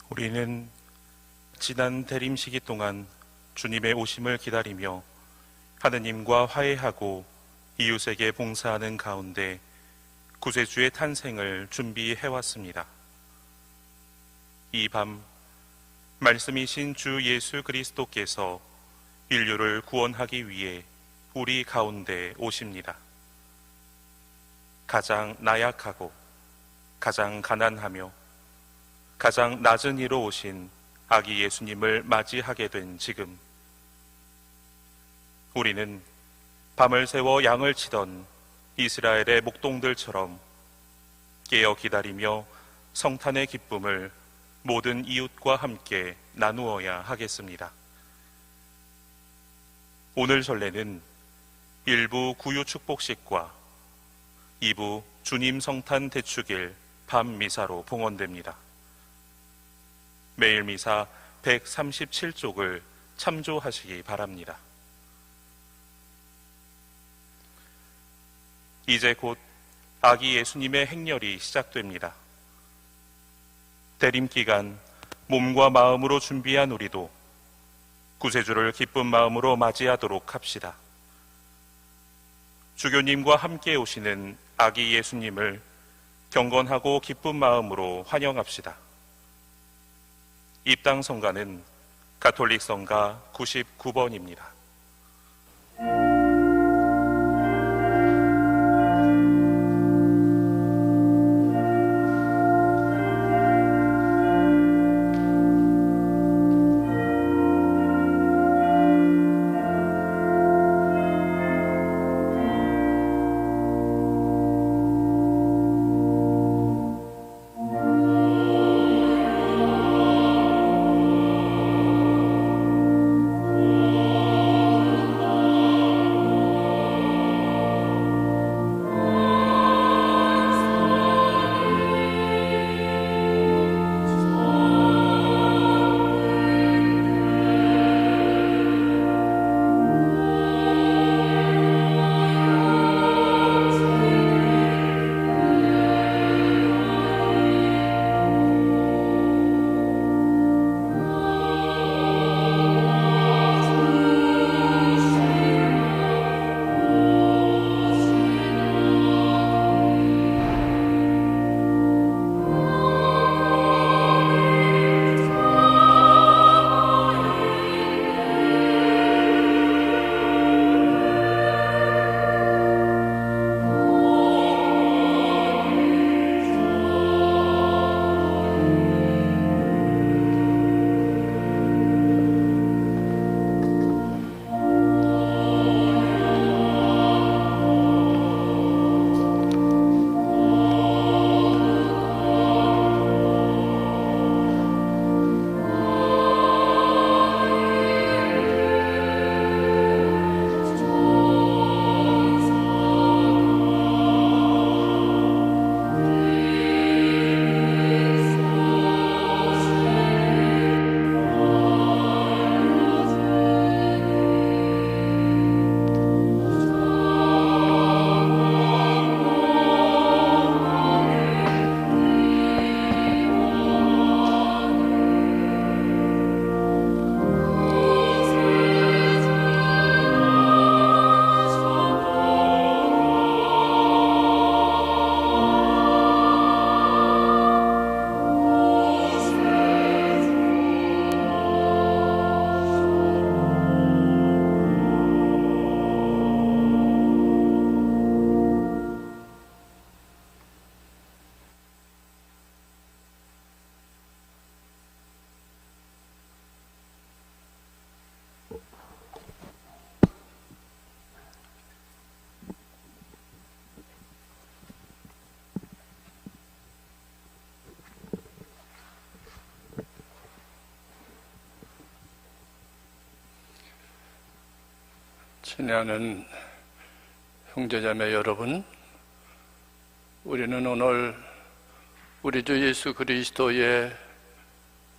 우리는 지난 대림 시기 동안 주님의 오심을 기다리며 하느님과 화해하고 이웃에게 봉사하는 가운데 구세주의 탄생을 준비해왔습니다. 이 밤 말씀이신 주 예수 그리스도께서 인류를 구원하기 위해 우리 가운데 오십니다. 가장 나약하고 가장 가난하며 가장 낮은 이로 오신 아기 예수님을 맞이하게 된 지금, 우리는 밤을 새워 양을 치던 이스라엘의 목동들처럼 깨어 기다리며 성탄의 기쁨을 모든 이웃과 함께 나누어야 하겠습니다. 오늘 전례는 1부 구유 축복식과 2부 주님 성탄 대축일 밤 미사로 봉헌됩니다. 매일 미사 137쪽을 참조하시기 바랍니다. 이제 곧 아기 예수님의 행렬이 시작됩니다. 대림 기간 몸과 마음으로 준비한 우리도 구세주를 기쁜 마음으로 맞이하도록 합시다. 주교님과 함께 오시는 아기 예수님을 경건하고 기쁜 마음으로 환영합시다. 입당 성가는 가톨릭 성가 99번입니다. 친애하는 형제자매 여러분, 우리는 오늘 우리 주 예수 그리스도의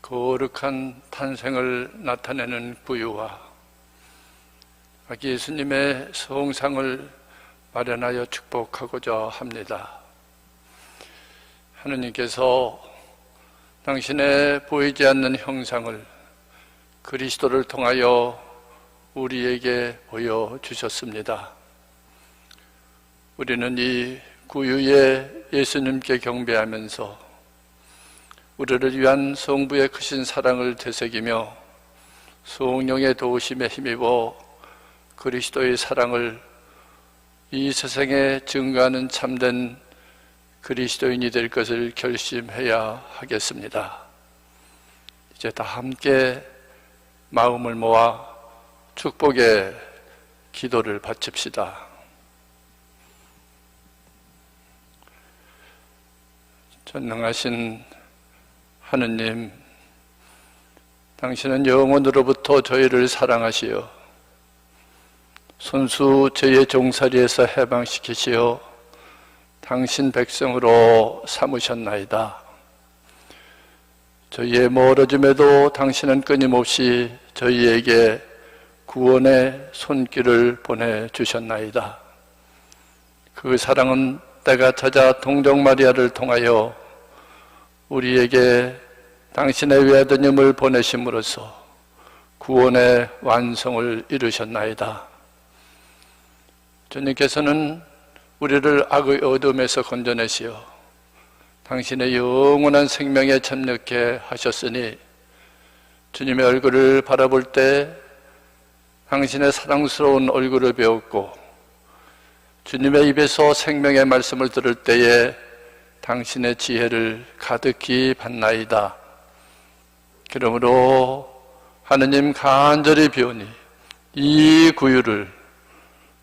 거룩한 탄생을 나타내는 부유와 아기 예수님의 성상을 마련하여 축복하고자 합니다. 하느님께서 당신의 보이지 않는 형상을 그리스도를 통하여 우리에게 보여주셨습니다. 우리는 이 구유의 예수님께 경배하면서 우리를 위한 성부의 크신 사랑을 되새기며 성령의 도우심에 힘입어 그리스도의 사랑을 이 세상에 증거하는 참된 그리스도인이 될 것을 결심해야 하겠습니다. 이제 다 함께 마음을 모아 축복의 기도를 바칩시다. 전능하신 하느님, 당신은 영원으로부터 저희를 사랑하시어 손수 저희의 종살이에서 해방시키시어 당신 백성으로 삼으셨나이다. 저희의 멀어짐에도 당신은 끊임없이 저희에게 구원의 손길을 보내주셨나이다. 그 사랑은 때가 찾아 동정 마리아를 통하여 우리에게 당신의 외아드님을 보내심으로써 구원의 완성을 이루셨나이다. 주님께서는 우리를 악의 어둠에서 건져내시어 당신의 영원한 생명에 참여케 하셨으니 주님의 얼굴을 바라볼 때 당신의 사랑스러운 얼굴을 배웠고 주님의 입에서 생명의 말씀을 들을 때에 당신의 지혜를 가득히 받나이다. 그러므로 하느님 간절히 비오니 이 구유를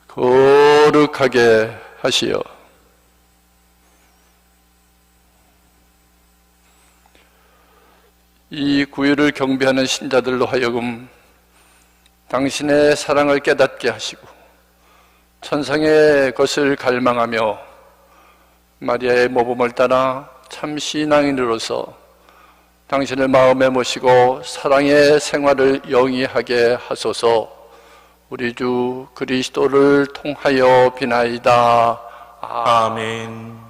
거룩하게 하시어 이 구유를 경배하는 신자들로 하여금 당신의 사랑을 깨닫게 하시고 천상의 것을 갈망하며 마리아의 모범을 따라 참 신앙인으로서 당신을 마음에 모시고 사랑의 생활을 영위하게 하소서. 우리 주 그리스도를 통하여 비나이다. 아멘.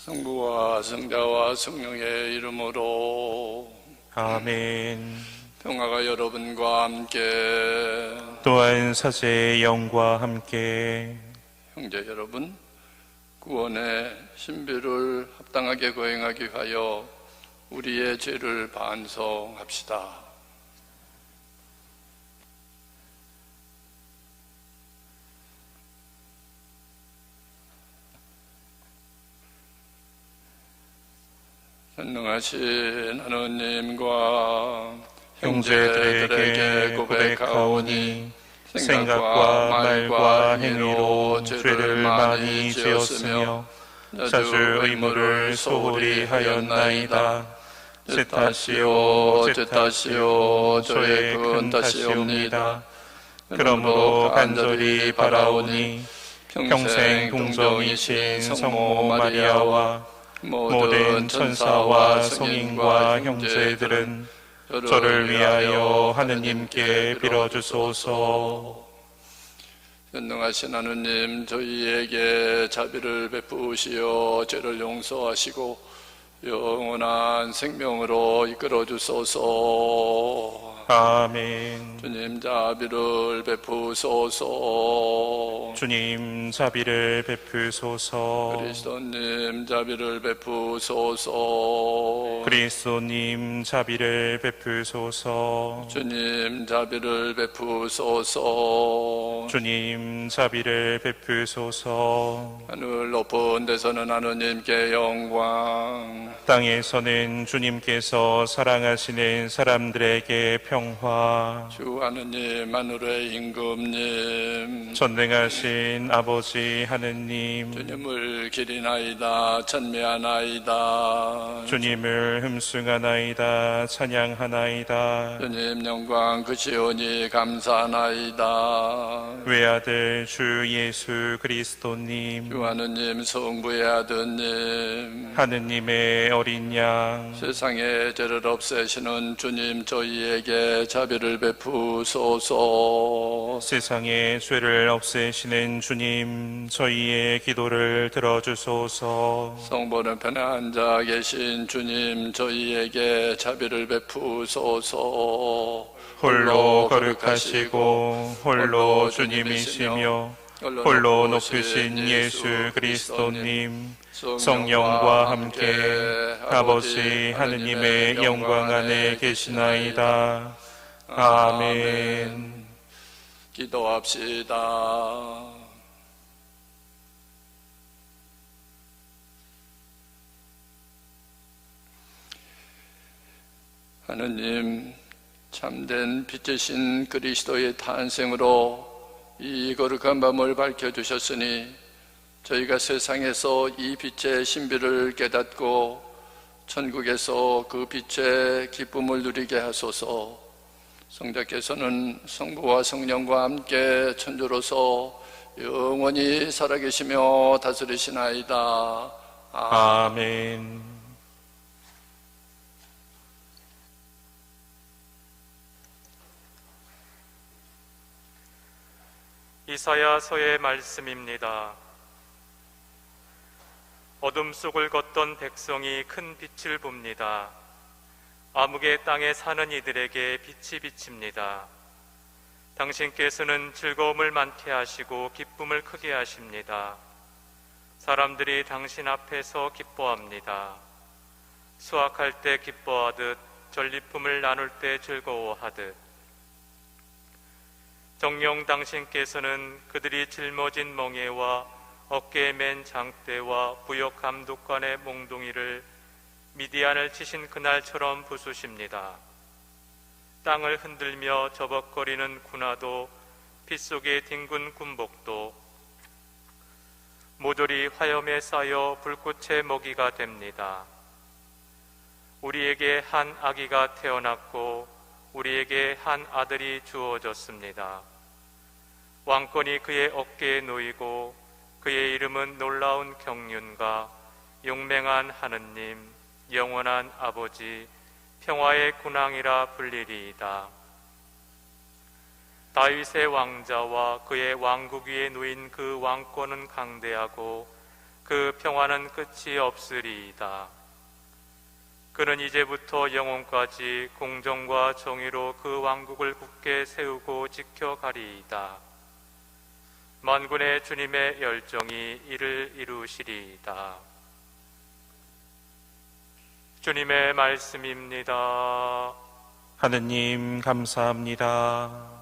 성부와 성자와 성령의 이름으로 아멘. 평화가 여러분과 함께. 또한 사제의 영과 함께. 형제 여러분, 구원의 신비를 합당하게 거행하기 위하여 우리의 죄를 반성합시다. 전능하신 하느님과 형제들에게 고백하오니 생각과 말과 행위로 죄를 많이 지었으며 자주 의무를 소홀히 하였나이다. 제 탓이요 제 탓이요 저의 큰 탓이옵니다. 그러므로 간절히 바라오니 평생 동정이신 성모 마리아와 모든 천사와 성인과 형제들은 저를 위하여 하느님께 빌어주소서. 전능하신 하느님, 저희에게 자비를 베푸시어 죄를 용서하시고 영원한 생명으로 이끌어 주소서. 아멘. 주님 자비를 베푸소서. 주님 자비를 베푸소서. 그리스도님 자비를 베푸소서. 그리스도님 자비를 베푸소서. 주님 자비를 베푸소서. 주님 자비를 베푸소서. 하늘 높은 데서는 하느님께 영광, 땅에서는 주님께서 사랑하시는 사람들에게 평화. 주 하느님 하늘의 임금님, 전능하신 아버지 하느님, 주님을 기리나이다 찬미하나이다. 주님을 흠숭하나이다 찬양하나이다. 주님 영광 그시오니 감사하나이다. 외아들 주 예수 그리스도님, 주 하느님 성부의 아드님, 하느님의 어린 양, 세상의 죄를 없애시는 주님 저희에게 자비를 베푸소서. 세상의 죄를 없애시는 주님, 저희의 기도를 들어주소서. 성보는 편에 앉아 계신 주님 저희에게 자비를 베푸소서. 홀로 거룩하시고 홀로 주님이시며 홀로 높으신 예수 그리스도님, 성령과 함께 아버지 하느님의 영광 안에 계시나이다. 아멘. 기도합시다. 하느님, 참된 빛이신 그리스도의 탄생으로 이 거룩한 밤을 밝혀주셨으니 저희가 세상에서 이 빛의 신비를 깨닫고 천국에서 그 빛의 기쁨을 누리게 하소서. 성자께서는 성부와 성령과 함께 천주로서 영원히 살아계시며 다스리시나이다. 아멘. 이사야서의 말씀입니다. 어둠 속을 걷던 백성이 큰 빛을 봅니다. 암흑의 땅에 사는 이들에게 빛이 비칩니다. 당신께서는 즐거움을 많게 하시고 기쁨을 크게 하십니다. 사람들이 당신 앞에서 기뻐합니다. 수확할 때 기뻐하듯 전리품을 나눌 때 즐거워하듯. 정녕 당신께서는 그들이 짊어진 멍에와 어깨에 맨 장대와 부역 감독관의 몽둥이를 미디안을 치신 그날처럼 부수십니다. 땅을 흔들며 저벅거리는 군화도 빗속에 뒹군 군복도 모조리 화염에 쌓여 불꽃의 먹이가 됩니다. 우리에게 한 아기가 태어났고 우리에게 한 아들이 주어졌습니다. 왕권이 그의 어깨에 놓이고 그의 이름은 놀라운 경륜과 용맹한 하느님, 영원한 아버지, 평화의 군왕이라 불리리이다. 다윗의 왕자와 그의 왕국 위에 놓인 그 왕권은 강대하고 그 평화는 끝이 없으리이다. 그는 이제부터 영원까지 공정과 정의로 그 왕국을 굳게 세우고 지켜가리이다. 만군의 주님의 열정이 이를 이루시리이다. 주님의 말씀입니다. 하느님 감사합니다.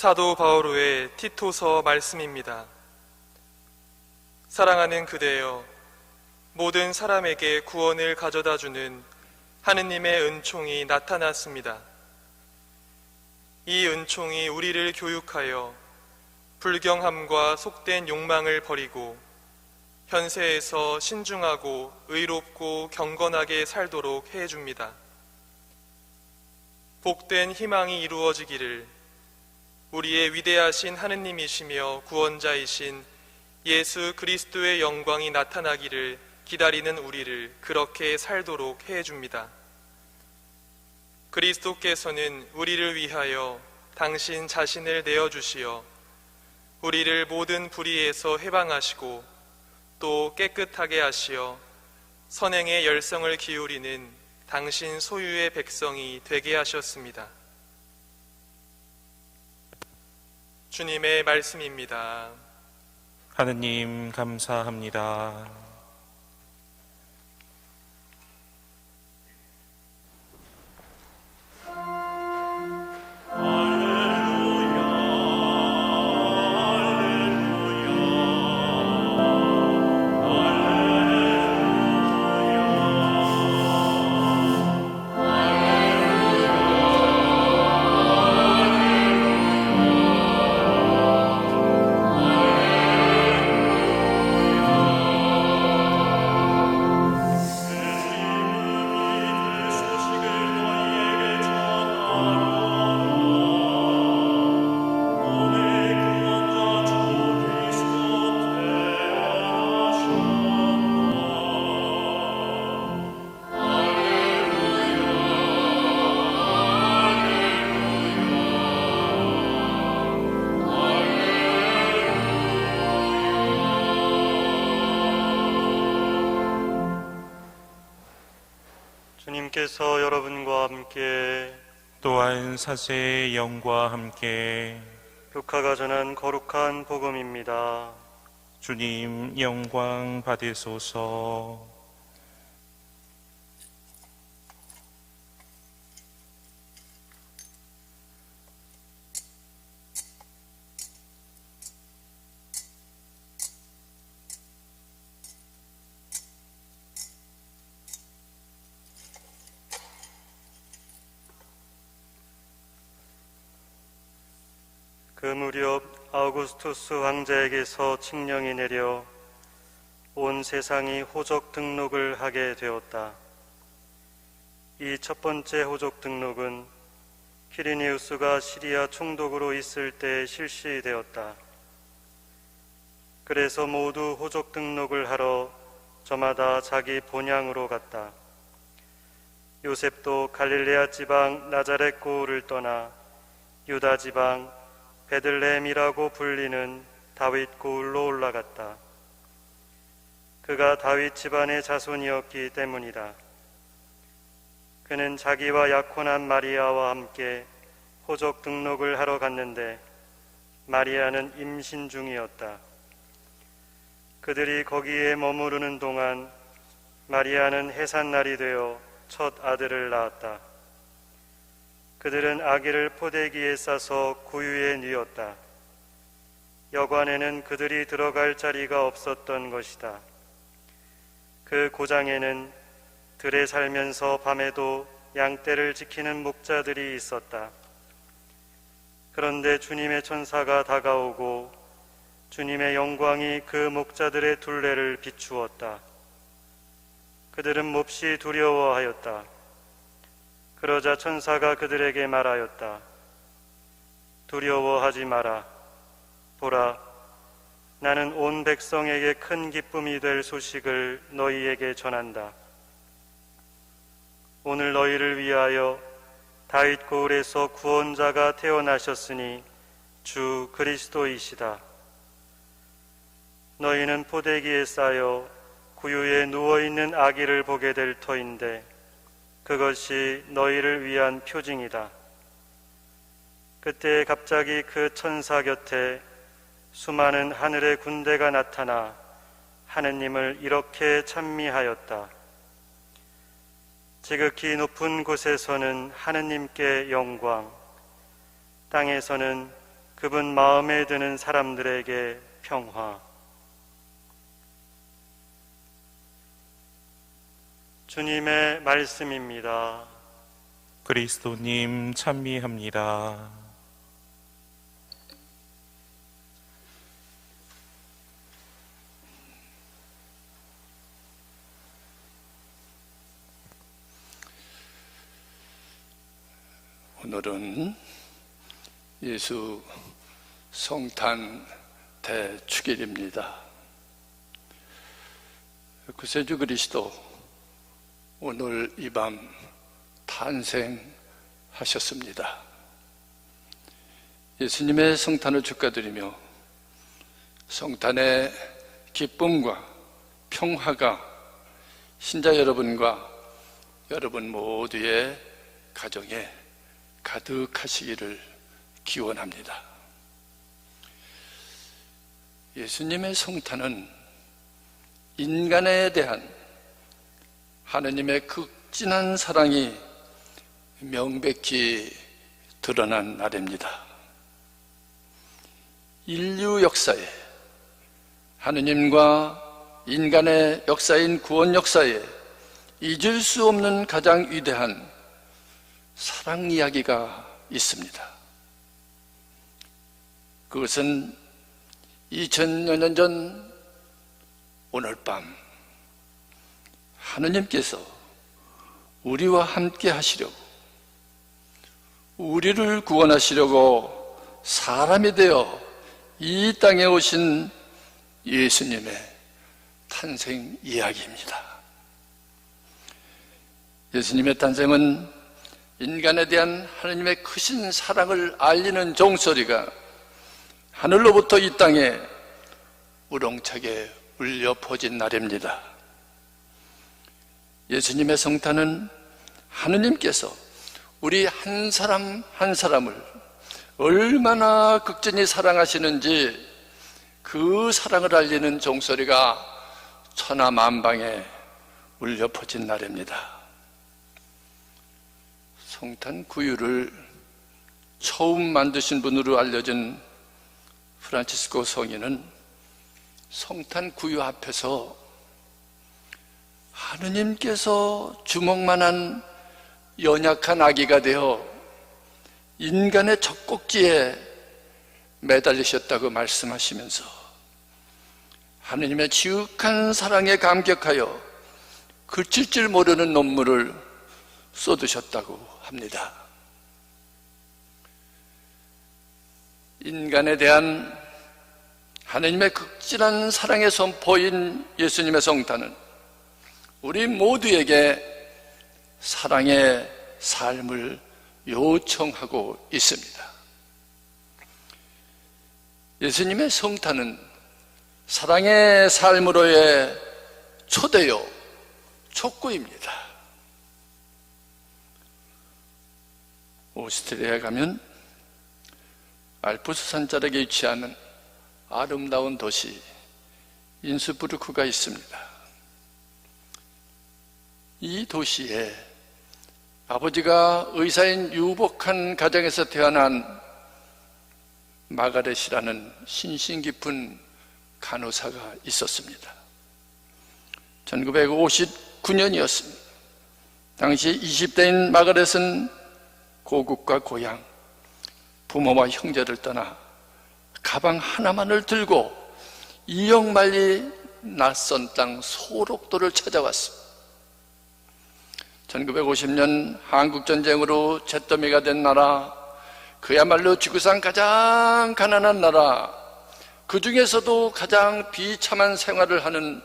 사도 바오로의 티토서 말씀입니다. 사랑하는 그대여, 모든 사람에게 구원을 가져다 주는 하느님의 은총이 나타났습니다. 이 은총이 우리를 교육하여 불경함과 속된 욕망을 버리고 현세에서 신중하고 의롭고 경건하게 살도록 해줍니다. 복된 희망이 이루어지기를 우리의 위대하신 하느님이시며 구원자이신 예수 그리스도의 영광이 나타나기를 기다리는 우리를 그렇게 살도록 해줍니다. 그리스도께서는 우리를 위하여 당신 자신을 내어주시어 우리를 모든 불의에서 해방하시고 또 깨끗하게 하시어 선행의 열성을 기울이는 당신 소유의 백성이 되게 하셨습니다. 주님의 말씀입니다. 하느님 감사합니다. 주님께서 여러분과 함께 또한 사세의 영과 함께 루카가 전한 거룩한 복음입니다. 주님 영광 받으소서. 그 무렵 아우구스투스 황제에게서 칙령이 내려 온 세상이 호적 등록을 하게 되었다. 이 첫 번째 호적 등록은 키리니우스가 시리아 총독으로 있을 때 실시되었다. 그래서 모두 호적 등록을 하러 저마다 자기 본향으로 갔다. 요셉도 갈릴레아 지방 나자렛 고을을 떠나 유다 지방 베들레헴이라고 불리는 다윗 고을로 올라갔다. 그가 다윗 집안의 자손이었기 때문이다. 그는 자기와 약혼한 마리아와 함께 호적 등록을 하러 갔는데 마리아는 임신 중이었다. 그들이 거기에 머무르는 동안 마리아는 해산날이 되어 첫 아들을 낳았다. 그들은 아기를 포대기에 싸서 구유에 뉘었다. 여관에는 그들이 들어갈 자리가 없었던 것이다. 그 고장에는 들에 살면서 밤에도 양떼를 지키는 목자들이 있었다. 그런데 주님의 천사가 다가오고 주님의 영광이 그 목자들의 둘레를 비추었다. 그들은 몹시 두려워하였다. 그러자 천사가 그들에게 말하였다. 두려워하지 마라. 보라, 나는 온 백성에게 큰 기쁨이 될 소식을 너희에게 전한다. 오늘 너희를 위하여 다윗 고을에서 구원자가 태어나셨으니 주 그리스도이시다. 너희는 포대기에 쌓여 구유에 누워있는 아기를 보게 될 터인데 그것이 너희를 위한 표징이다. 그때 갑자기 그 천사 곁에 수많은 하늘의 군대가 나타나 하느님을 이렇게 찬미하였다. 지극히 높은 곳에서는 하느님께 영광, 땅에서는 그분 마음에 드는 사람들에게 평화. 주님의 말씀입니다. 그리스도님 찬미합니다. 오늘은 예수 성탄 대축일입니다. 구세주 그리스도 오늘 이 밤 탄생하셨습니다. 예수님의 성탄을 축하드리며 성탄의 기쁨과 평화가 신자 여러분과 여러분 모두의 가정에 가득하시기를 기원합니다. 예수님의 성탄은 인간에 대한 하느님의 극진한 사랑이 명백히 드러난 날입니다. 인류 역사에, 하느님과 인간의 역사인 구원 역사에 잊을 수 없는 가장 위대한 사랑 이야기가 있습니다. 그것은 2000여 년 전 오늘 밤 하느님께서 우리와 함께 하시려고, 우리를 구원하시려고 사람이 되어 이 땅에 오신 예수님의 탄생 이야기입니다. 예수님의 탄생은 인간에 대한 하느님의 크신 사랑을 알리는 종소리가 하늘로부터 이 땅에 우렁차게 울려 퍼진 날입니다. 예수님의 성탄은 하느님께서 우리 한 사람 한 사람을 얼마나 극진히 사랑하시는지 그 사랑을 알리는 종소리가 천하만방에 울려 퍼진 날입니다. 성탄 구유를 처음 만드신 분으로 알려진 프란치스코 성인은 성탄 구유 앞에서 하느님께서 주먹만한 연약한 아기가 되어 인간의 젖꼭지에 매달리셨다고 말씀하시면서 하느님의 지극한 사랑에 감격하여 그칠 줄 모르는 눈물을 쏟으셨다고 합니다. 인간에 대한 하느님의 극진한 사랑의 선포인 예수님의 성탄은 우리 모두에게 사랑의 삶을 요청하고 있습니다. 예수님의 성탄은 사랑의 삶으로의 초대요, 촉구입니다. 오스트리아에 가면 알프스 산자락에 위치하는 아름다운 도시 인스부르크가 있습니다. 이 도시에 아버지가 의사인 유복한 가정에서 태어난 마가렛이라는 신신 깊은 간호사가 있었습니다. 1959년이었습니다. 당시 20대인 마가렛은 고국과 고향, 부모와 형제를 떠나 가방 하나만을 들고 2억 마일리 낯선 땅 소록도를 찾아왔습니다. 1950년 한국전쟁으로 잿더미가 된 나라, 그야말로 지구상 가장 가난한 나라, 그 중에서도 가장 비참한 생활을 하는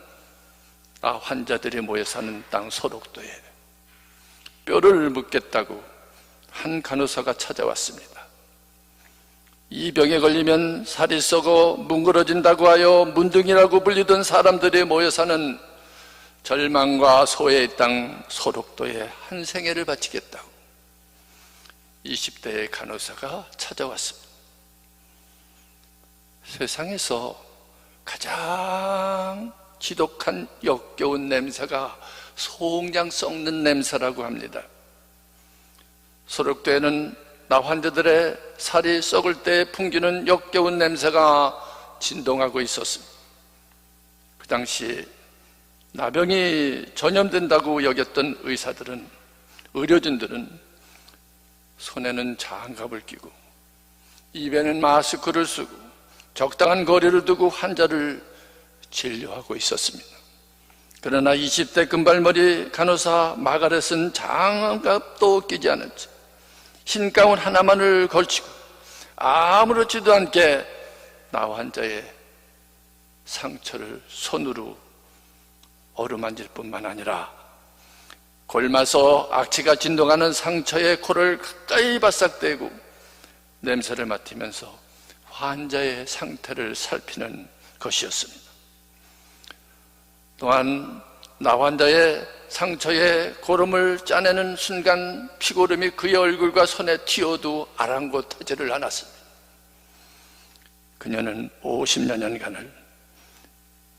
환자들이 모여 사는 땅 소록도에 뼈를 묻겠다고 한 간호사가 찾아왔습니다. 이 병에 걸리면 살이 썩어 뭉그러진다고 하여 문둥이라고 불리던 사람들이 모여 사는 절망과 소외의 땅 소록도에 한 생애를 바치겠다고 20대의 간호사가 찾아왔습니다. 세상에서 가장 지독한 역겨운 냄새가 송장 썩는 냄새라고 합니다. 소록도에는 나환자들의 살이 썩을 때 풍기는 역겨운 냄새가 진동하고 있었습니다. 그 당시 나병이 전염된다고 여겼던 의료진들은 손에는 장갑을 끼고 입에는 마스크를 쓰고 적당한 거리를 두고 환자를 진료하고 있었습니다. 그러나 20대 금발머리 간호사 마가렛은 장갑도 끼지 않았지. 흰 가운 하나만을 걸치고 아무렇지도 않게 나 환자의 상처를 손으로 어루만질 뿐만 아니라 골마서 악취가 진동하는 상처에 코를 가까이 바싹대고 냄새를 맡으면서 환자의 상태를 살피는 것이었습니다. 또한 나 환자의 상처에 고름을 짜내는 순간 피고름이 그의 얼굴과 손에 튀어도 아랑곳하지를 않았습니다. 그녀는 50여 년간을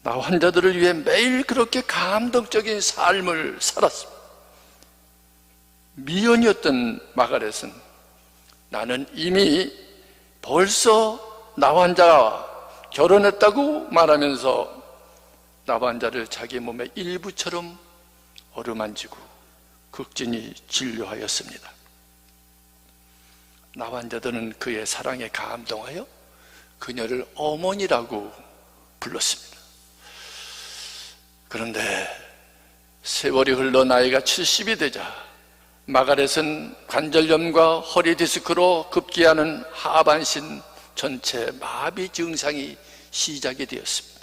나 환자들을 위해 매일 그렇게 감동적인 삶을 살았습니다. 미연이었던 마가렛은 나는 이미 벌써 나 환자와 결혼했다고 말하면서 나 환자를 자기 몸의 일부처럼 어루만지고 극진히 진료하였습니다. 나 환자들은 그의 사랑에 감동하여 그녀를 어머니라고 불렀습니다. 그런데 세월이 흘러 나이가 70이 되자 마가렛은 관절염과 허리 디스크로 급기야는 하반신 전체 마비 증상이 시작이 되었습니다.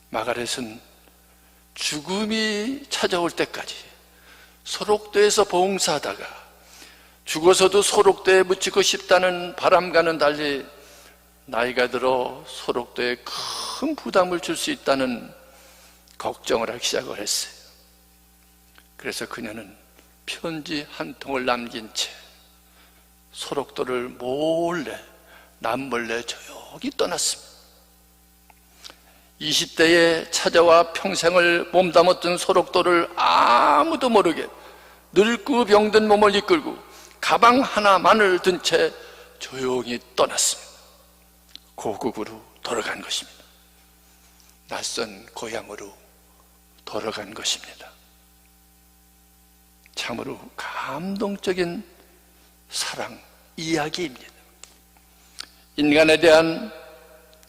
마가렛은 죽음이 찾아올 때까지 소록도에서 봉사하다가 죽어서도 소록도에 묻히고 싶다는 바람과는 달리 나이가 들어 소록도에 큰 부담을 줄 수 있다는 걱정을 하기 시작을 했어요. 그래서 그녀는 편지 한 통을 남긴 채 소록도를 몰래 남몰래 조용히 떠났습니다. 20대에 찾아와 평생을 몸담았던 소록도를 아무도 모르게 늙고 병든 몸을 이끌고 가방 하나만을 든 채 조용히 떠났습니다. 고국으로 돌아간 것입니다. 낯선 고향으로 돌아간 것입니다. 참으로 감동적인 사랑 이야기입니다. 인간에 대한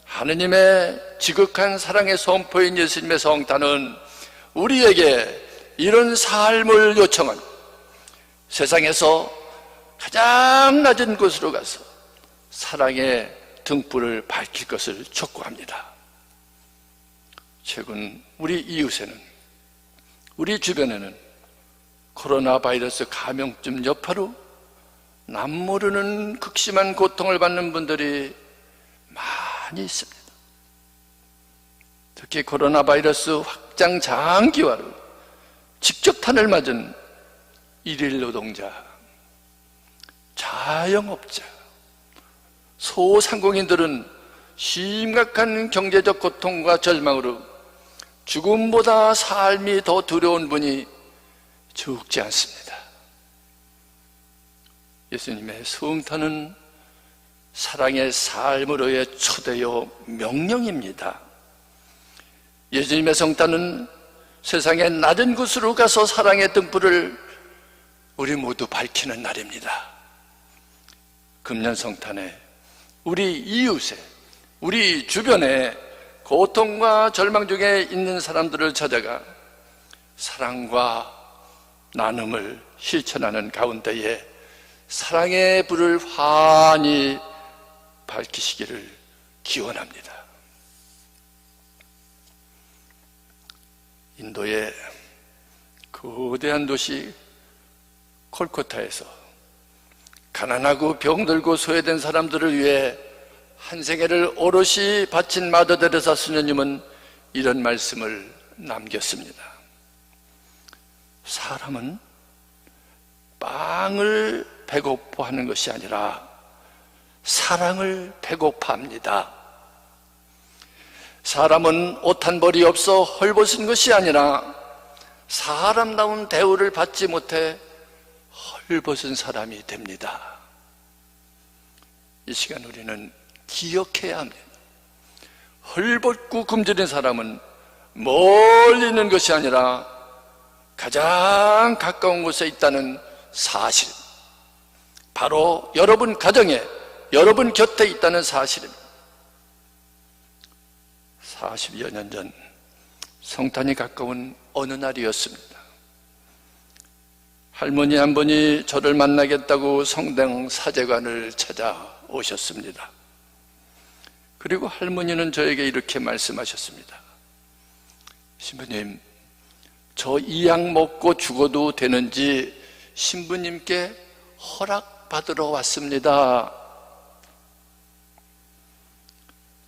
하느님의 지극한 사랑의 선포인 예수님의 성탄은 우리에게 이런 삶을 요청한, 세상에서 가장 낮은 곳으로 가서 사랑의 등불을 밝힐 것을 촉구합니다. 최근 우리 이웃에는, 우리 주변에는 코로나 바이러스 감염증 여파로 남모르는 극심한 고통을 받는 분들이 많이 있습니다. 특히 코로나 바이러스 확장 장기화로 직격탄을 맞은 일일 노동자, 자영업자, 소상공인들은 심각한 경제적 고통과 절망으로 죽음보다 삶이 더 두려운 분이 적지 않습니다. 예수님의 성탄은 사랑의 삶으로의 초대요 명령입니다. 예수님의 성탄은 세상의 낮은 곳으로 가서 사랑의 등불을 우리 모두 밝히는 날입니다. 금년 성탄에 우리 이웃에, 우리 주변에 고통과 절망 중에 있는 사람들을 찾아가 사랑과 나눔을 실천하는 가운데에 사랑의 불을 환히 밝히시기를 기원합니다. 인도의 거대한 도시 콜코타에서 가난하고 병들고 소외된 사람들을 위해 한 생애를 오롯이 바친 마더 데레사 수녀님은 이런 말씀을 남겼습니다. 사람은 빵을 배고파하는 것이 아니라 사랑을 배고파합니다. 사람은 옷 한 벌이 없어 헐벗은 것이 아니라 사람다운 대우를 받지 못해 헐벗은 사람이 됩니다. 이 시간 우리는 기억해야 합니다. 헐벗고 굶주린 사람은 멀리 있는 것이 아니라 가장 가까운 곳에 있다는 사실, 바로 여러분 가정에, 여러분 곁에 있다는 사실입니다. 40여 년 전 성탄이 가까운 어느 날이었습니다. 할머니 한 분이 저를 만나겠다고 성당 사제관을 찾아오셨습니다. 그리고 할머니는 저에게 이렇게 말씀하셨습니다. 신부님, 저 이 약 먹고 죽어도 되는지 신부님께 허락받으러 왔습니다.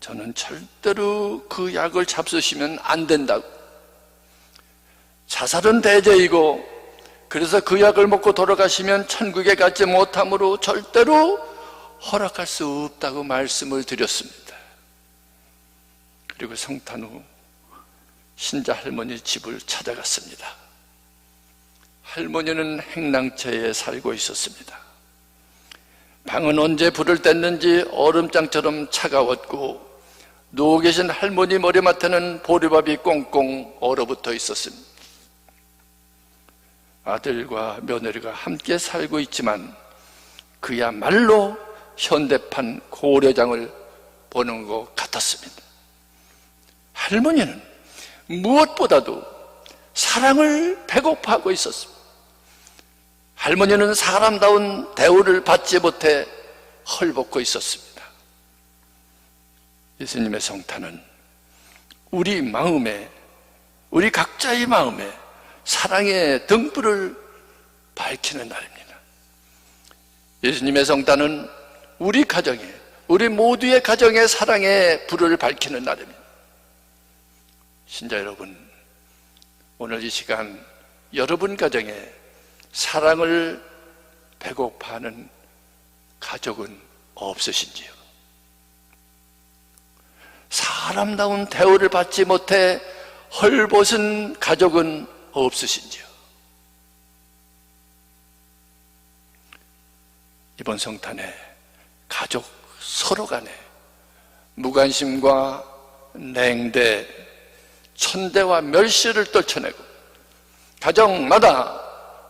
저는 절대로 그 약을 잡수시면 안 된다고, 자살은 대죄이고 그래서 그 약을 먹고 돌아가시면 천국에 가지 못함으로 절대로 허락할 수 없다고 말씀을 드렸습니다. 그리고 성탄 후 신자 할머니 집을 찾아갔습니다. 할머니는 행랑처에 살고 있었습니다. 방은 언제 불을 뗐는지 얼음장처럼 차가웠고 누워 계신 할머니 머리맡에는 보리밥이 꽁꽁 얼어붙어 있었습니다. 아들과 며느리가 함께 살고 있지만 그야말로 현대판 고려장을 보는 것 같았습니다. 할머니는 무엇보다도 사랑을 배고파하고 있었습니다. 할머니는 사람다운 대우를 받지 못해 헐벗고 있었습니다. 예수님의 성탄은 우리 마음에, 우리 각자의 마음에 사랑의 등불을 밝히는 날입니다. 예수님의 성탄은 우리 가정에, 우리 모두의 가정에 사랑의 불을 밝히는 날입니다. 신자 여러분, 오늘 이 시간 여러분 가정에 사랑을 배고파하는 가족은 없으신지요? 사람다운 대우를 받지 못해 헐벗은 가족은 없으신지요? 이번 성탄에 가족 서로 간에 무관심과 냉대, 천대와 멸시를 떨쳐내고 가정마다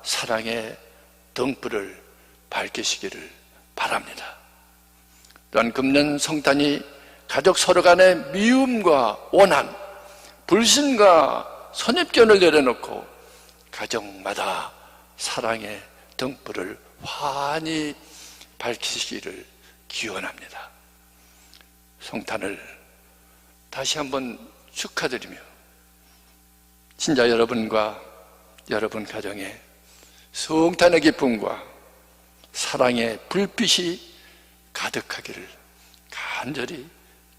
사랑의 등불을 밝히시기를 바랍니다. 또한 금년 성탄이 가족 서로 간의 미움과 원한, 불신과 선입견을 내려놓고 가정마다 사랑의 등불을 환히 밝히시기를 기원합니다. 성탄을 다시 한번 축하드리며 신자 여러분과 여러분 가정에 성탄의 기쁨과 사랑의 불빛이 가득하기를 간절히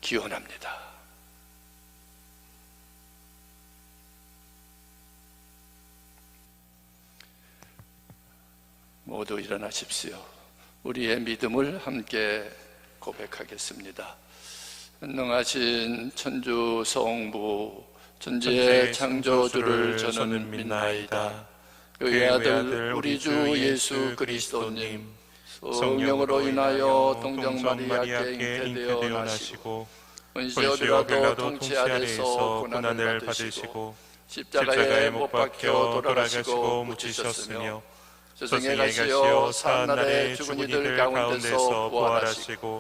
기원합니다. 모두 일어나십시오. 우리의 믿음을 함께 고백하겠습니다. 전능하신 천주 성부 천지의 창조주를 저는 믿나이다. 그의 아들 우리 주 예수 그리스도님 성령으로 인하여 동정 마리아께 잉태되어 나시고 본시오 빌라도 통치 아래서 고난을 받으시고 십자가에 못 박혀 돌아가시고 묻히셨으며 저승에 가시어 사한날에 죽은 이들 가운데서 부활하시고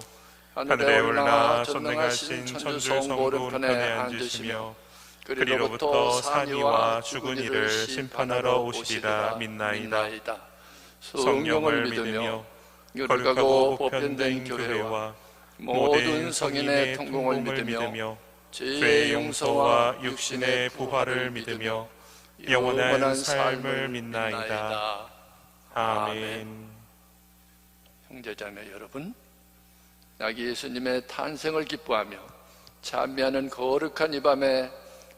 하늘에 올라 전능하신 천주 성부 오른편에 앉으시며 그리로부터 산이와 죽은 이를 심판하러 오시리라 믿나이다. 성령을 믿으며 거룩하고 보편된 교회와 모든 성인의 통공을 믿으며 죄의 용서와 육신의 부활을 믿으며 영원한 삶을 믿나이다. 아멘. 형제자매 여러분, 아기 예수님의 탄생을 기뻐하며 찬미하는 거룩한 이 밤에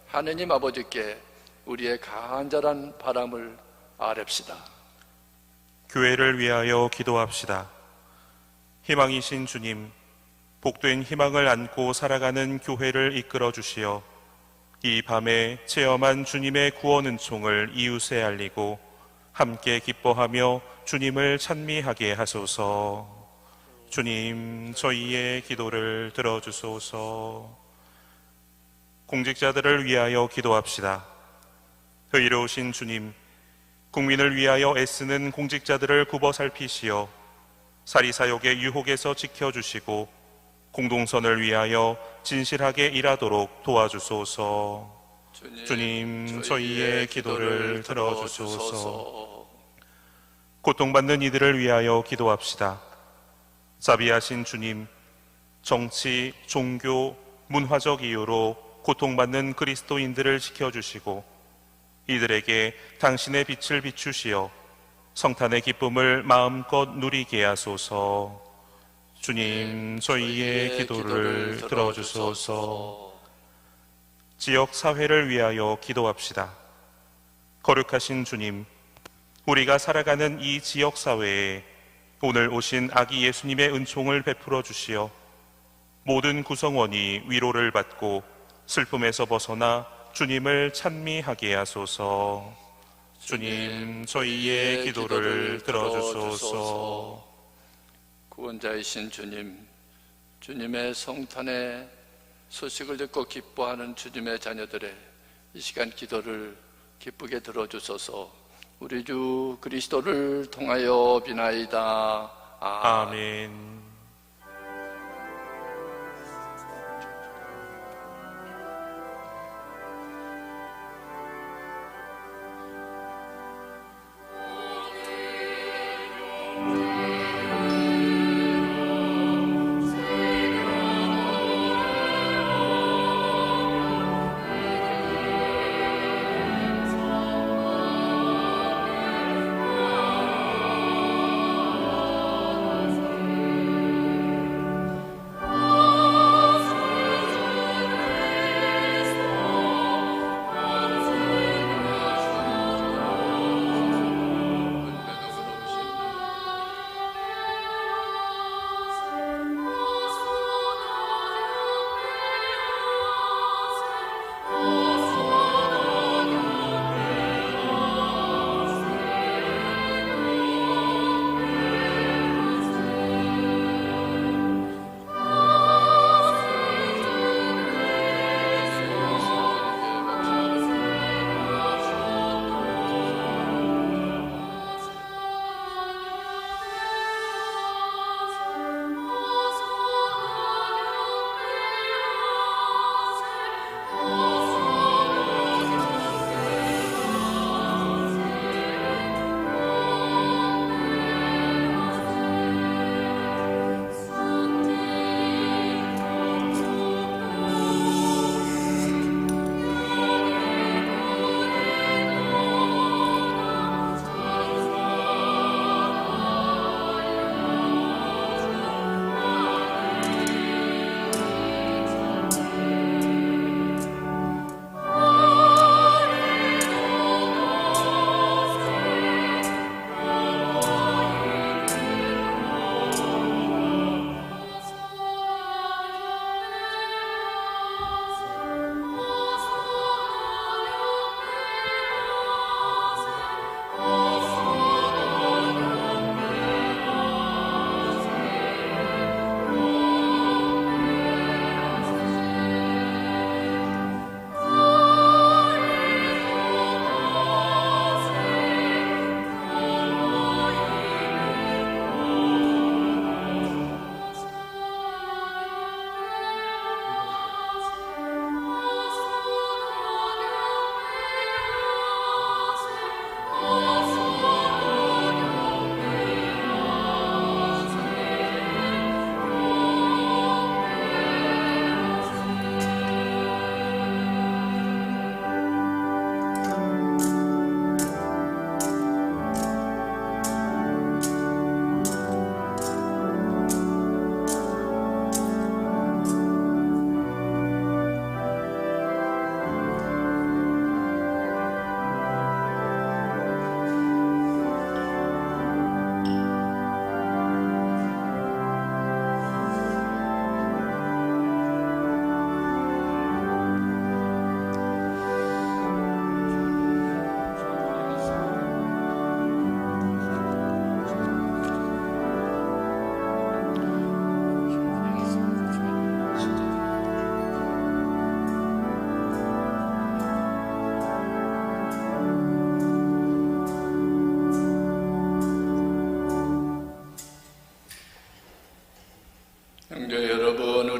하느님 아버지께 우리의 간절한 바람을 아뢰읍시다. 교회를 위하여 기도합시다. 희망이신 주님, 복된 희망을 안고 살아가는 교회를 이끌어 주시어 이 밤에 체험한 주님의 구원 은총을 이웃에 알리고 함께 기뻐하며 주님을 찬미하게 하소서. 주님, 저희의 기도를 들어주소서. 공직자들을 위하여 기도합시다. 의로우신 주님, 국민을 위하여 애쓰는 공직자들을 굽어 살피시어 사리사욕의 유혹에서 지켜주시고 공동선을 위하여 진실하게 일하도록 도와주소서. 주님, 저희의 기도를 들어주소서. 고통받는 이들을 위하여 기도합시다. 자비하신 주님, 정치, 종교, 문화적 이유로 고통받는 그리스도인들을 지켜주시고 이들에게 당신의 빛을 비추시어 성탄의 기쁨을 마음껏 누리게 하소서. 주님, 저희의 기도를 들어주소서. 지역 사회를 위하여 기도합시다. 거룩하신 주님, 우리가 살아가는 이 지역 사회에 오늘 오신 아기 예수님의 은총을 베풀어 주시어 모든 구성원이 위로를 받고 슬픔에서 벗어나 주님을 찬미하게 하소서. 주님, 저희의 기도를 들어주소서. 구원자이신 주님, 주님의 성탄의 소식을 듣고 기뻐하는 주님의 자녀들의 이 시간 기도를 기쁘게 들어주소서. 우리 주 그리스도를 통하여 비나이다. 아멘.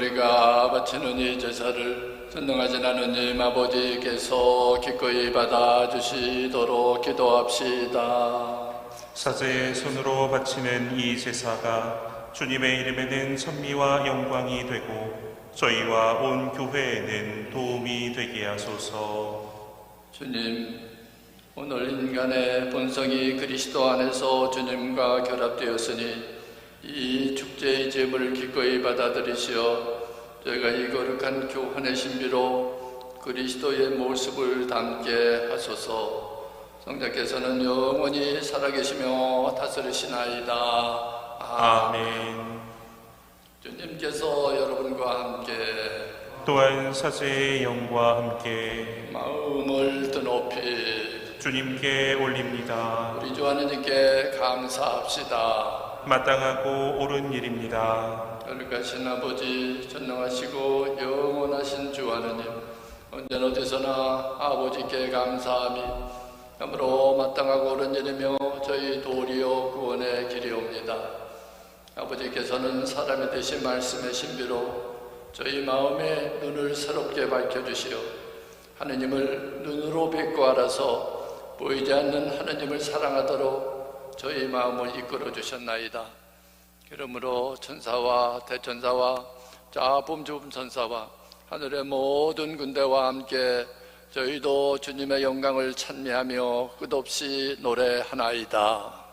우리가 바치는 이 제사를 전능하신 하느님 아버지께서 기꺼이 받아주시도록 기도합시다. 사제의 손으로 바치는 이 제사가 주님의 이름에는 찬미와 영광이 되고 저희와 온 교회에는 도움이 되게 하소서. 주님, 오늘 인간의 본성이 그리스도 안에서 주님과 결합되었으니 이 축제의 제물을 기꺼이 받아들이시어 저희가 이 거룩한 교환의 신비로 그리스도의 모습을 담게 하소서. 성자께서는 영원히 살아계시며 다스리시나이다. 아멘. 주님께서 여러분과 함께 또한 사제의 영과 함께 마음을 드높이 주님께 올립니다. 우리 주 하느님께 감사합시다. 마땅하고 옳은 일입니다. 거룩하신 아버지, 전능하시고 영원하신 주 하느님, 언제나 어디서나 아버지께 감사함이 참으로 마땅하고 옳은 일이며 저희 도리어 구원의 길이옵니다. 아버지께서는 사람이 되신 말씀의 신비로 저희 마음의 눈을 새롭게 밝혀주시어 하느님을 눈으로 뵙고 알아서 보이지 않는 하느님을 사랑하도록 저희 마음을 이끌어 주셨나이다. 그러므로 천사와 대천사와 자범주범천사와 하늘의 모든 군대와 함께 저희도 주님의 영광을 찬미하며 끝없이 노래하나이다.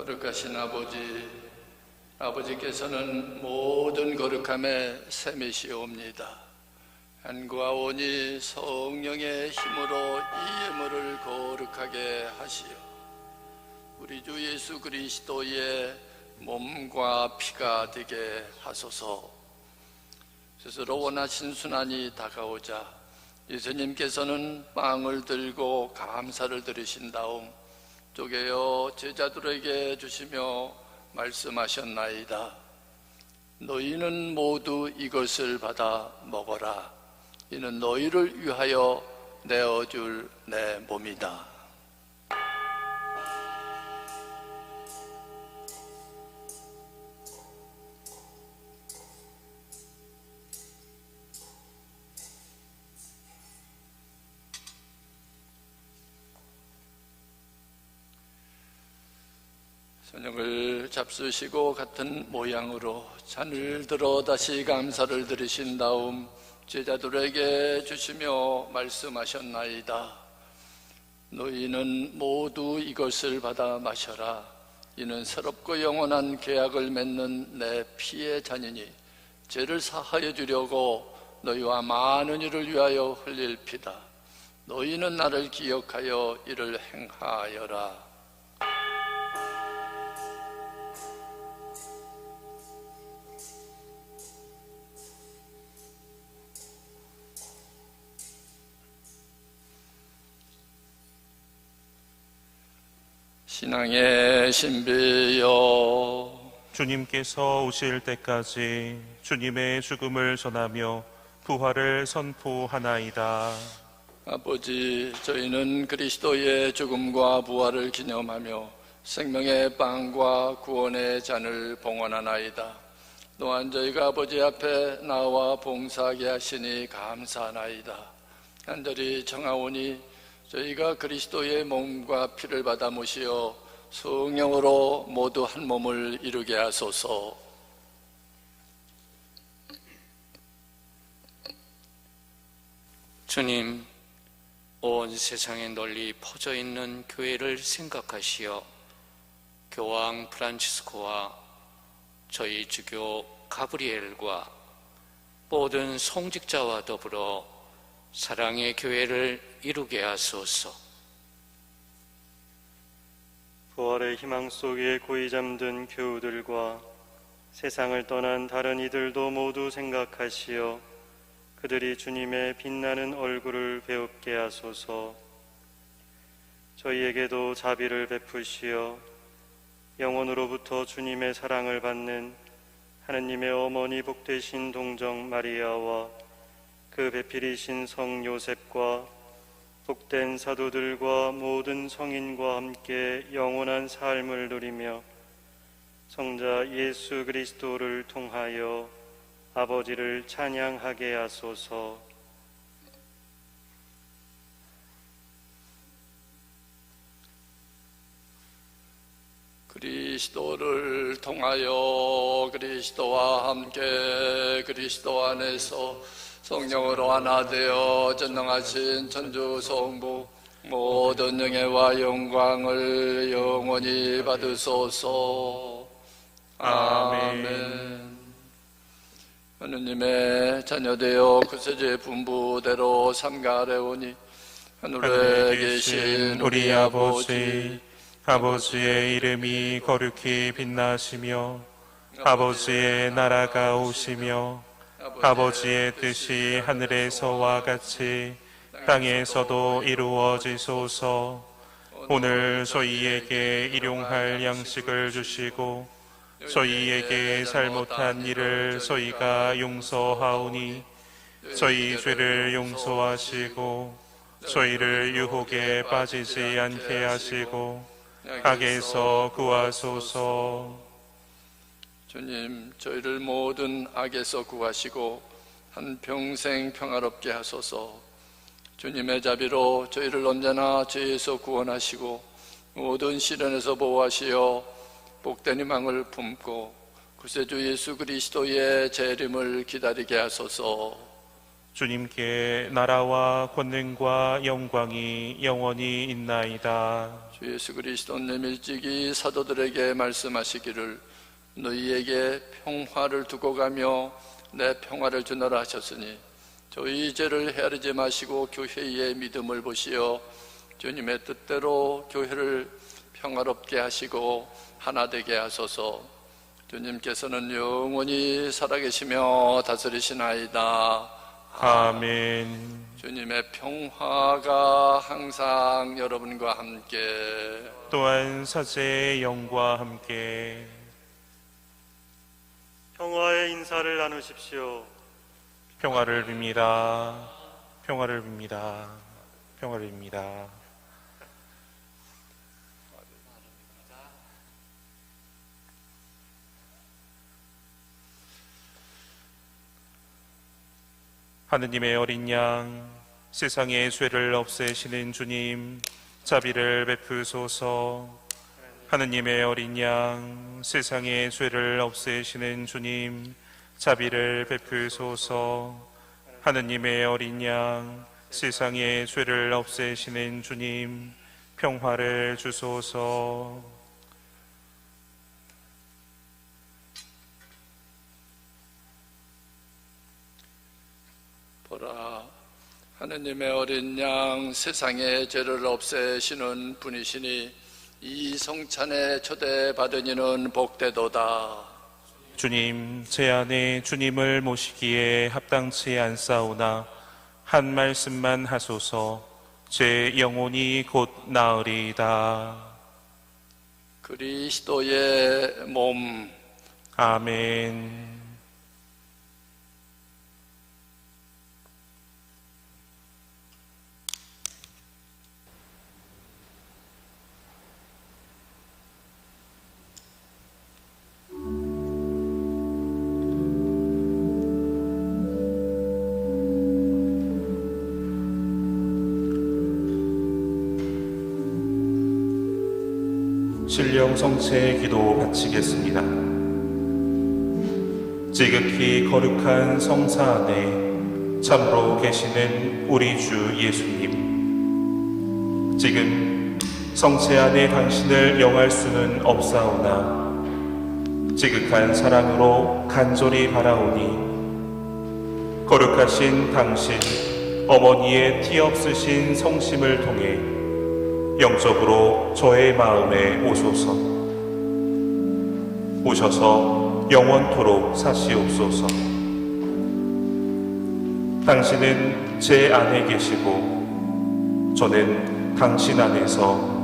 거룩하신 아버지, 아버지께서는 모든 거룩함의 샘이시옵니다. 한과 온이 성령의 힘으로 이 예물을 거룩하게 하시어 우리 주 예수 그리스도의 몸과 피가 되게 하소서. 스스로 원하신 순환이 다가오자 예수님께서는 빵을 들고 감사를 드리신 다음 쪼개어 제자들에게 주시며 말씀하셨나이다. 너희는 모두 이것을 받아 먹어라. 이는 너희를 위하여 내어줄 내 몸이다. 저녁을 잡수시고 같은 모양으로 잔을 들어 다시 감사를 드리신 다음 제자들에게 주시며 말씀하셨나이다. 너희는 모두 이것을 받아 마셔라. 이는 새롭고 영원한 계약을 맺는 내 피의 잔이니 죄를 사하여 주려고 너희와 많은 이를 위하여 흘릴 피다. 너희는 나를 기억하여 이를 행하여라. 신앙의 신비여, 주님께서 오실 때까지 주님의 죽음을 전하며 부활을 선포하나이다. 아버지, 저희는 그리스도의 죽음과 부활을 기념하며 생명의 빵과 구원의 잔을 봉헌하나이다. 또한 저희가 아버지 앞에 나와 봉사하게 하시니 감사하나이다. 간절히 청하오니 저희가 그리스도의 몸과 피를 받아 모시어 성령으로 모두 한 몸을 이루게 하소서. 주님, 온 세상에 널리 퍼져 있는 교회를 생각하시어 교황 프란치스코와 저희 주교 가브리엘과 모든 송직자와 더불어 사랑의 교회를 이루게 하소서. 부활의 희망 속에 고이 잠든 교우들과 세상을 떠난 다른 이들도 모두 생각하시어 그들이 주님의 빛나는 얼굴을 배웁게 하소서. 저희에게도 자비를 베푸시어 영원으로부터 주님의 사랑을 받는 하느님의 어머니 복되신 동정 마리아와 그 배필이신 성 요셉과 복된 사도들과 모든 성인과 함께 영원한 삶을 누리며 성자 예수 그리스도를 통하여 아버지를 찬양하게 하소서. 그리스도를 통하여 그리스도와 함께 그리스도 안에서 성령으로 하나 되어 전능하신 천주 성부 모든 영예와 영광을 영원히 받으소서. 아멘. 하느님의 자녀되어 그세제 분부대로 삼가래오니 하늘에 계신 우리 아버지, 아버지의 이름이 거룩히 빛나시며 아버지의 나라가 오시며 아버지의 뜻이 하늘에서와 같이 땅에서도 이루어지소서. 오늘 저희에게 일용할 양식을 주시고 저희에게 잘못한 일을 저희가 용서하오니 저희 죄를 용서하시고 저희를 유혹에 빠지지 않게 하시고 악에서 구하소서. 주님, 저희를 모든 악에서 구하시고 한평생 평화롭게 하소서. 주님의 자비로 저희를 언제나 죄에서 구원하시고 모든 시련에서 보호하시어 복된 희망을 품고 구세주 예수 그리스도의 재림을 기다리게 하소서. 주님께 나라와 권능과 영광이 영원히 있나이다. 주 예수 그리스도님 일찍이 사도들에게 말씀하시기를 너희에게 평화를 두고 가며 내 평화를 주노라 하셨으니 저희 죄를 헤아리지 마시고 교회의 믿음을 보시어 주님의 뜻대로 교회를 평화롭게 하시고 하나 되게 하소서. 주님께서는 영원히 살아계시며 다스리시나이다. 아멘. 주님의 평화가 항상 여러분과 함께 또한 사제의 영과 함께 평화의 인사를 나누십시오. 평화를 빕니다. 평화를 빕니다. 평화를 빕니다. 하느님의 어린 양, 세상의 죄를 없애시는 주님, 자비를 베푸소서. 하느님의 어린 양, 세상의 죄를 없애시는 주님, 자비를 베푸소서. 하느님의 어린 양, 세상의 죄를 없애시는 주님, 평화를 주소서. 보라, 하느님의 어린 양, 세상의 죄를 없애시는 분이시니 이 성찬에 초대받은 이는 복되도다. 주님, 제 안에 주님을 모시기에 합당치 않사오나 한 말씀만 하소서. 제 영혼이 곧 나으리이다. 그리스도의 몸. 아멘. 신령 성체의 기도 바치겠습니다. 지극히 거룩한 성사 안에 참으로 계시는 우리 주 예수님, 지금 성체 안에 당신을 영할 수는 없사오나 지극한 사랑으로 간절히 바라오니 거룩하신 당신 어머니의 티 없으신 성심을 통해 영적으로 저의 마음에 오소서. 오셔서 영원토록 사시옵소서. 당신은 제 안에 계시고 저는 당신 안에서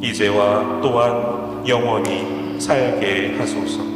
이제와 또한 영원히 살게 하소서.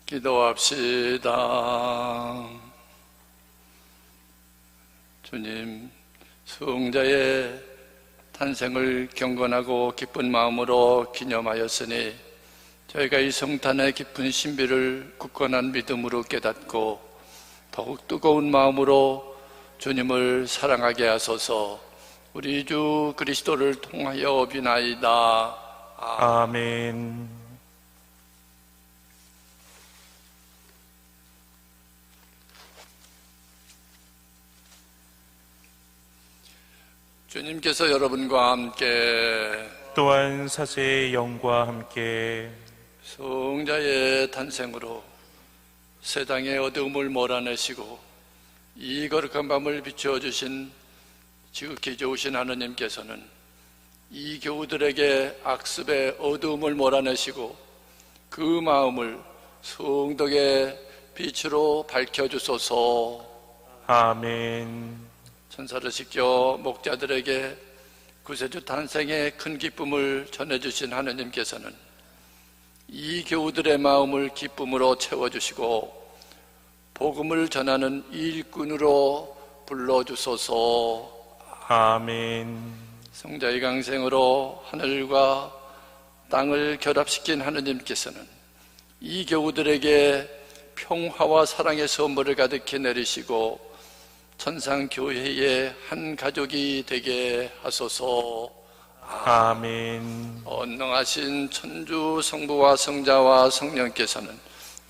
기도합시다. 주님, 수응자의 탄생을 경건하고 기쁜 마음으로 기념하였으니 저희가 이 성탄의 깊은 신비를 굳건한 믿음으로 깨닫고 더욱 뜨거운 마음으로 주님을 사랑하게 하소서. 우리 주 그리스도를 통하여 비나이다. 아멘. 주님께서 여러분과 함께 또한 사제의 영과 함께 성자의 탄생으로 세상의 어두움을 몰아내시고 이 거룩한 밤을 비추어주신 지극히 좋으신 하느님께서는 이 교우들에게 악습의 어두움을 몰아내시고 그 마음을 성덕의 빛으로 밝혀주소서. 아멘. 천사를 시켜 목자들에게 구세주 탄생의 큰 기쁨을 전해주신 하느님께서는 이 교우들의 마음을 기쁨으로 채워주시고 복음을 전하는 일꾼으로 불러주소서. 아멘. 성자의 강생으로 하늘과 땅을 결합시킨 하느님께서는 이 교우들에게 평화와 사랑의 선물을 가득히 내리시고 천상교회의 한 가족이 되게 하소서. 아멘. 언능하신 천주 성부와 성자와 성령께서는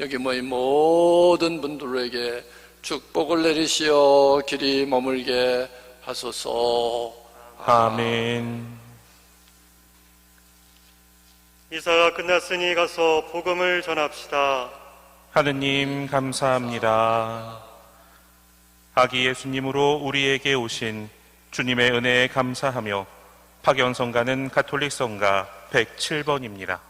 여기 모인 모든 분들에게 축복을 내리시어 길이 머물게 하소서. 아멘. 이사가 끝났으니 가서 복음을 전합시다. 하느님 감사합니다. 아기 예수님으로 우리에게 오신 주님의 은혜에 감사하며 파견성가는 가톨릭 성가 107번입니다.